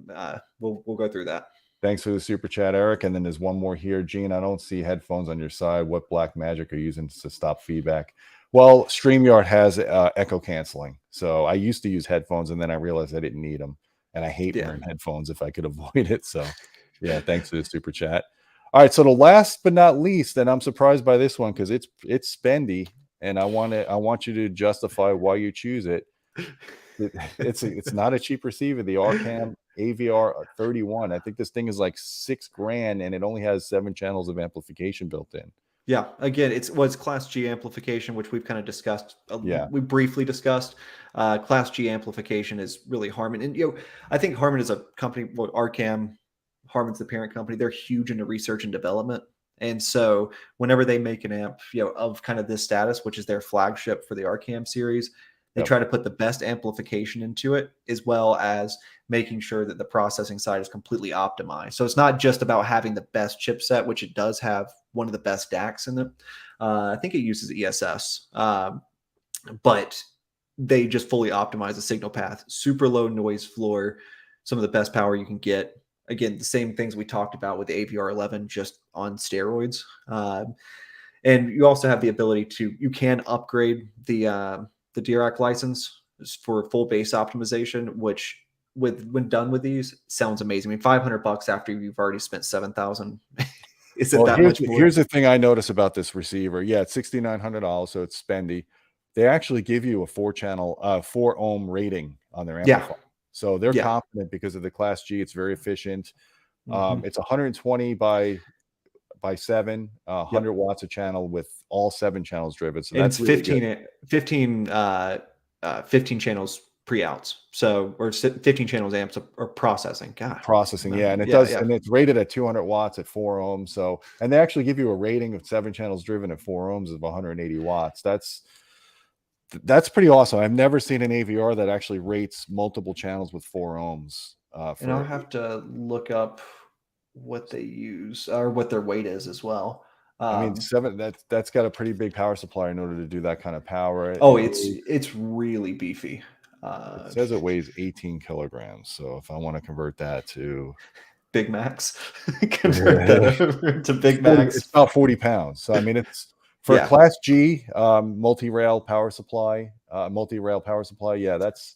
We'll go through that. Thanks for the super chat, Eric. And then there's one more here. Gene, I don't see headphones on your side. What black magic are you using to stop feedback? Well, StreamYard has echo canceling. So I used to use headphones, and then I realized I didn't need them. And I hate wearing headphones if I could avoid it. So yeah, thanks for the super chat. All right. So the last but not least, and I'm surprised by this one because it's spendy, and I want you to justify why you choose it. It's not a cheap receiver. The Arcam AVR 31. I think this thing is like $6,000, and it only has 7 channels of amplification built in. Yeah, again, it's Class G amplification, which we've kind of discussed. We briefly discussed. Class G amplification is really Harman, and I think Harman is a company. Well, Arcam, Harman's the parent company. They're huge into research and development, and so whenever they make an amp, of kind of this status, which is their flagship for the Arcam series, they try to put the best amplification into it, as well as making sure that the processing side is completely optimized. So it's not just about having the best chipset, which it does have one of the best DACs in it. I think it uses ESS. But they just fully optimize the signal path. Super low noise floor, some of the best power you can get. Again, the same things we talked about with the AVR11, just on steroids. And you also have the ability to, you can upgrade the DRAC license for full bass optimization, which when done with these sounds amazing. I mean, $500 after you've already spent 7,000. Is it that much more? Here's the thing I notice about this receiver. Yeah, it's $6,900, so it's spendy. They actually give you a 4 ohm rating on their amplifier. So they're confident because of the Class G. It's very efficient. It's 120 by 7, 100 watts a channel with all 7 channels driven. So that's really 15 channels pre-outs. So, or 15 channels amps or processing. God, processing. Yeah. And it does. And it's rated at 200 watts at 4 ohms. So, and they actually give you a rating of 7 channels driven at 4 ohms of 180 watts. That's pretty awesome. I've never seen an AVR that actually rates multiple channels with 4 ohms. And I'll have to look up what they use or what their weight is as well. I mean, 7, that's got a pretty big power supply in order to do that kind of power. Oh, it's really beefy. It says it weighs 18 kilograms. So if I want to convert that to Big Macs, convert that over to Big Macs. It's about 40 pounds. So I mean, it's for a Class G multi-rail power supply. Yeah, that's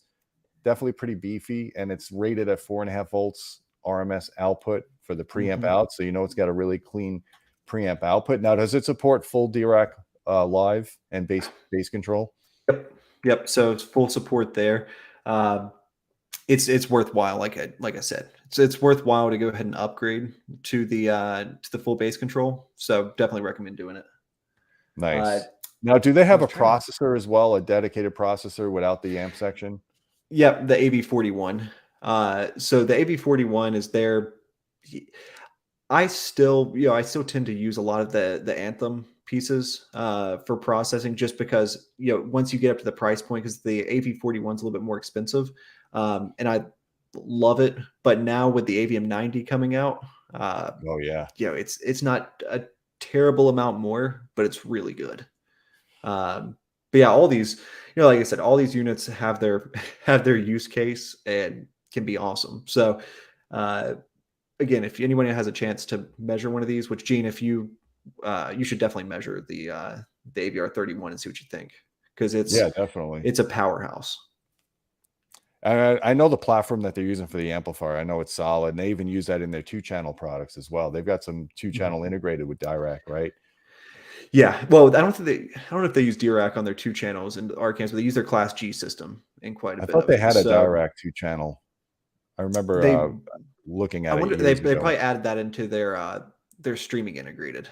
definitely pretty beefy, and it's rated at 4.5 volts RMS output for the preamp out. So it's got a really clean preamp output. Now, does it support full DRAC live and bass control? Yep. So it's full support there. It's worthwhile. Like I said, it's worthwhile to go ahead and upgrade to the full bass control. So definitely recommend doing it. Nice. Now, do they have a processor as well, a dedicated processor without the amp section? Yep, the AB41. So the AB41 is there. I still tend to use a lot of the Anthem pieces for processing, just because once you get up to the price point, because the AV41 is a little bit more expensive, and I love it. But now with the AVM90 coming out, it's not a terrible amount more, but it's really good. But yeah, all these, like I said, all these units have their use case and can be awesome. So again, if anyone has a chance to measure one of these, which Gene, if you should definitely measure the AVR31 and see what you think, because it's definitely, it's a powerhouse. I know the platform that they're using for the amplifier. I know it's solid, and they even use that in their 2-channel products as well. They've got some 2-channel integrated with DIRAC, right? Yeah. Well, I don't know if they use DIRAC on their 2 channels and Arcams, but they use their Class G system in quite a bit. I thought they had a DIRAC 2-channel. I remember looking at it. They probably added that into their streaming integrated.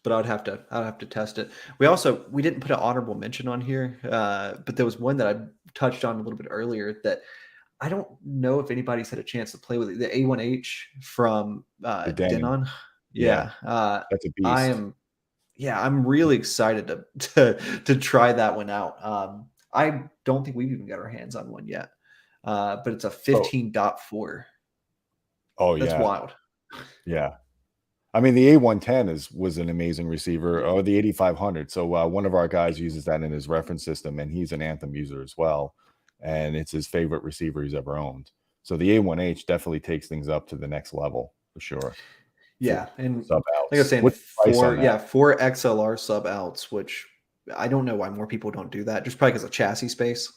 But I'd have to test it. We didn't put an honorable mention on here, but there was one that I touched on a little bit earlier that I don't know if anybody's had a chance to play with it. The A1H from Denon. Yeah. That's a beast. I'm really excited to try that one out. I don't think we've even got our hands on one yet. But it's a 15.4. Oh, that's wild. Yeah. I mean, the A110 was an amazing receiver, or the 8500. So one of our guys uses that in his reference system, and he's an Anthem user as well. And it's his favorite receiver he's ever owned. So the A1H definitely takes things up to the next level for sure. Yeah. And like I was saying, 4 XLR sub outs, which I don't know why more people don't do that. Just probably because of chassis space.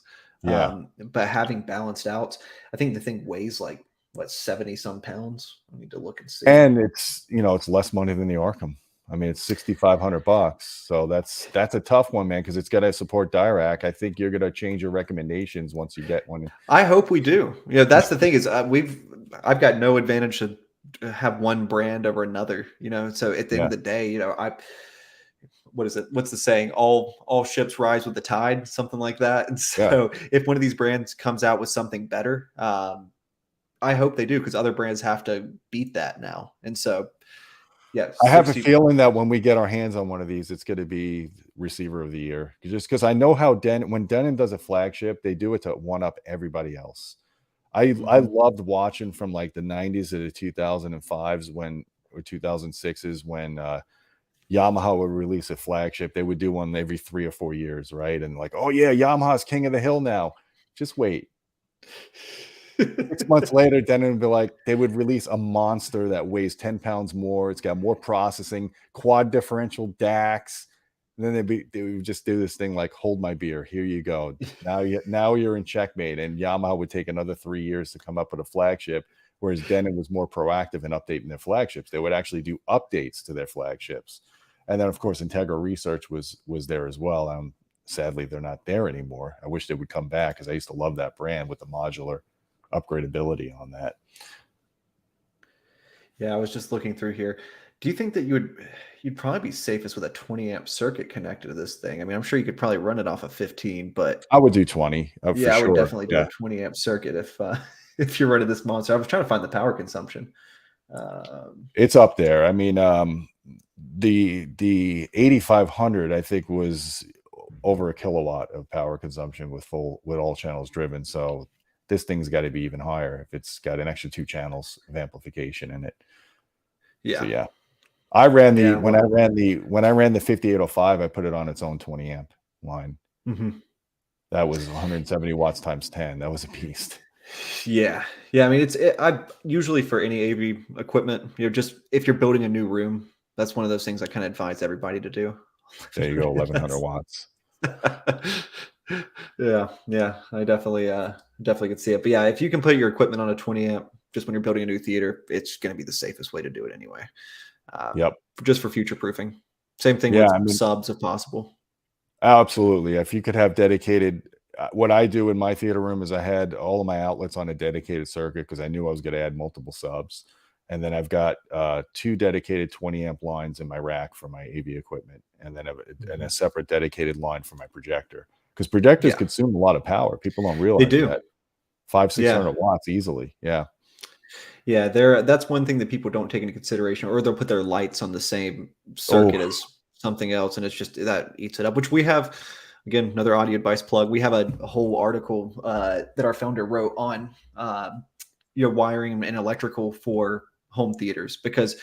Yeah. But having balanced outs, I think the thing weighs like 70 some pounds. I need to look and see. And it's it's less money than the Arcam. I mean, it's $6,500. So that's a tough one, man, because it's got to support DIRAC. I think you're going to change your recommendations once you get one. I hope we do. That's the thing is I've got no advantage to have one brand over another. So at the end of the day, what is it? What's the saying? All ships rise with the tide, something like that. And so if one of these brands comes out with something better, I hope they do, because other brands have to beat that now. And so, I have a feeling that when we get our hands on one of these, it's going to be receiver of the year, just because I know how when Denon does a flagship, they do it to one up everybody else. I loved watching from like the 90s to the 2005s or 2006s when Yamaha would release a flagship. They would do one every 3 or 4 years, right? And like, oh yeah, Yamaha's king of the hill now. Just wait. 6 months later, Denon would be like, they would release a monster that weighs 10 pounds more. It's got more processing, quad differential DACs. And then they would just do this thing like, hold my beer, here you go. Now you're in checkmate. And Yamaha would take another 3 years to come up with a flagship, whereas Denon was more proactive in updating their flagships. They would actually do updates to their flagships. And then, of course, Integra Research was there as well. Sadly, they're not there anymore. I wish they would come back because I used to love that brand with the modular upgradability on that. Yeah, I was just looking through here. Do you think that you'd probably be safest with a 20 amp circuit connected to this thing? I mean, I'm sure you could probably run it off of 15, but I would do 20 yeah, for sure. I would definitely do a 20 amp circuit if you're running this monster. I was trying to find the power consumption. It's up there. I mean, the 8500 I think was over a kilowatt of power consumption with all channels driven. So this thing's got to be even higher if it's got an extra 2 channels of amplification in it. Yeah. So yeah, I ran the when I ran the 5805, I put it on its own 20 amp line. That was 170 watts times 10. That was a beast. Yeah. I mean, I usually for any AV equipment, just if you're building a new room, that's one of those things I kind of advise everybody to do. There you go, 1100 watts. Yeah, I definitely could see it. But yeah, if you can put your equipment on a 20 amp just when you're building a new theater, it's going to be the safest way to do it anyway. Just for future proofing. Same thing with subs if possible. Absolutely. If you could have dedicated, what I do in my theater room is I had all of my outlets on a dedicated circuit because I knew I was going to add multiple subs. And then I've got 2 dedicated 20 amp lines in my rack for my AV equipment, and then a separate dedicated line for my projector, because projectors consume a lot of power. People don't realize that. 500-600 watts easily. Yeah, that's one thing that people don't take into consideration, or they'll put their lights on the same circuit as something else, and it's just that eats it up. Which we have, again, another audio advice plug. We have a whole article that our founder wrote on wiring and electrical for home theaters, because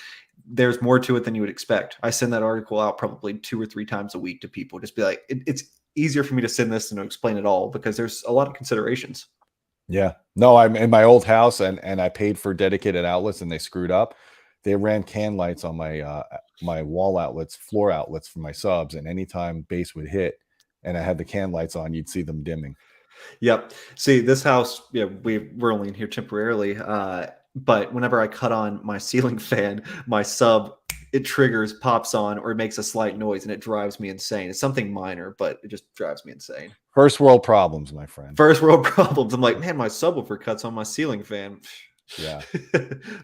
there's more to it than you would expect. I send that article out probably 2 or 3 times a week to people. Just be like, it's easier for me to send this than to explain it all, because there's a lot of considerations. Yeah. No, I'm in my old house and I paid for dedicated outlets and they screwed up. They ran can lights on my my wall outlets, floor outlets for my subs, and anytime bass would hit and I had the can lights on, you'd see them dimming. Yep. See, this house, we're only in here temporarily, but whenever I cut on my ceiling fan, my sub, it triggers, pops on, or it makes a slight noise, and it drives me insane. It's something minor, but it just drives me insane. First world problems, my friend. First world problems. I'm like, man, my subwoofer cuts on my ceiling fan. Yeah.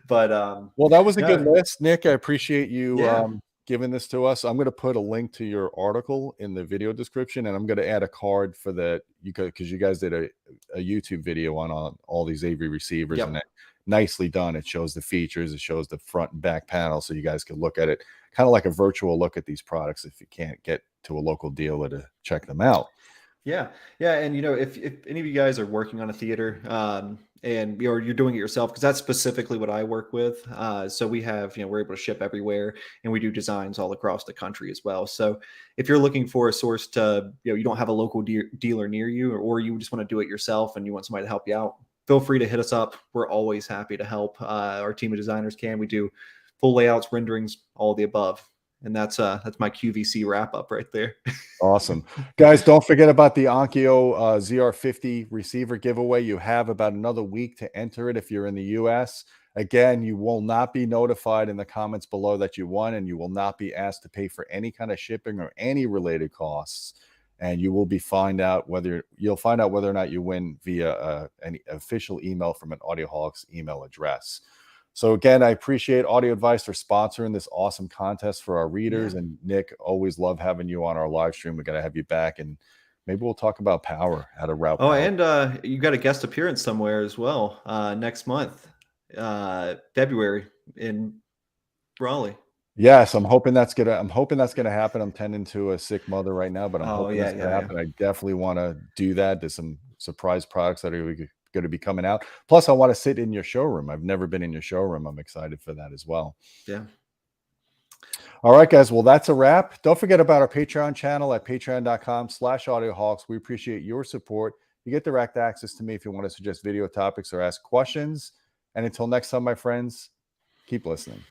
But well, that was a good list, Nick. I appreciate you giving this to us. I'm going to put a link to your article in the video description, and I'm going to add a card for because you guys did a YouTube video on all these AV receivers, and nicely done. It shows the features, it shows the front and back panel, so you guys can look at it, kind of like a virtual look at these products if you can't get to a local dealer to check them out. Yeah. And if any of you guys are working on a theater, and you're doing it yourself, because that's specifically what I work with. So we have, we're able to ship everywhere, and we do designs all across the country as well. So if you're looking for a source to, you don't have a local dealer near you, or you just want to do it yourself and you want somebody to help you out, feel free to hit us up. We're always happy to help. Our team of designers we do full layouts, renderings, all the above. And that's my QVC wrap up right there. Awesome. Guys, don't forget about the Onkyo ZR50 receiver giveaway. You have about another week to enter it if you're in the US. Again, you will not be notified in the comments below that you won, and you will not be asked to pay for any kind of shipping or any related costs. And you will find out whether or not you win via an official email from an Audioholics email address. So again, I appreciate Audio Advice for sponsoring this awesome contest for our readers. Yeah. And Nick, always love having you on our live stream. We're going to have you back, and maybe we'll talk about power, how to route power. And you got a guest appearance somewhere as well next month, February, in Raleigh. Yes, I'm hoping that's gonna happen. I'm tending to a sick mother right now, but I'm hoping that's gonna happen. I definitely want to do that. There's some surprise products that are going to be coming out. Plus, I want to sit in your showroom. I've never been in your showroom. I'm excited for that as well. Yeah. All right, guys. Well, that's a wrap. Don't forget about our Patreon channel at patreon.com/audiohawks. We appreciate your support. You get direct access to me if you want to suggest video topics or ask questions. And until next time, my friends, keep listening.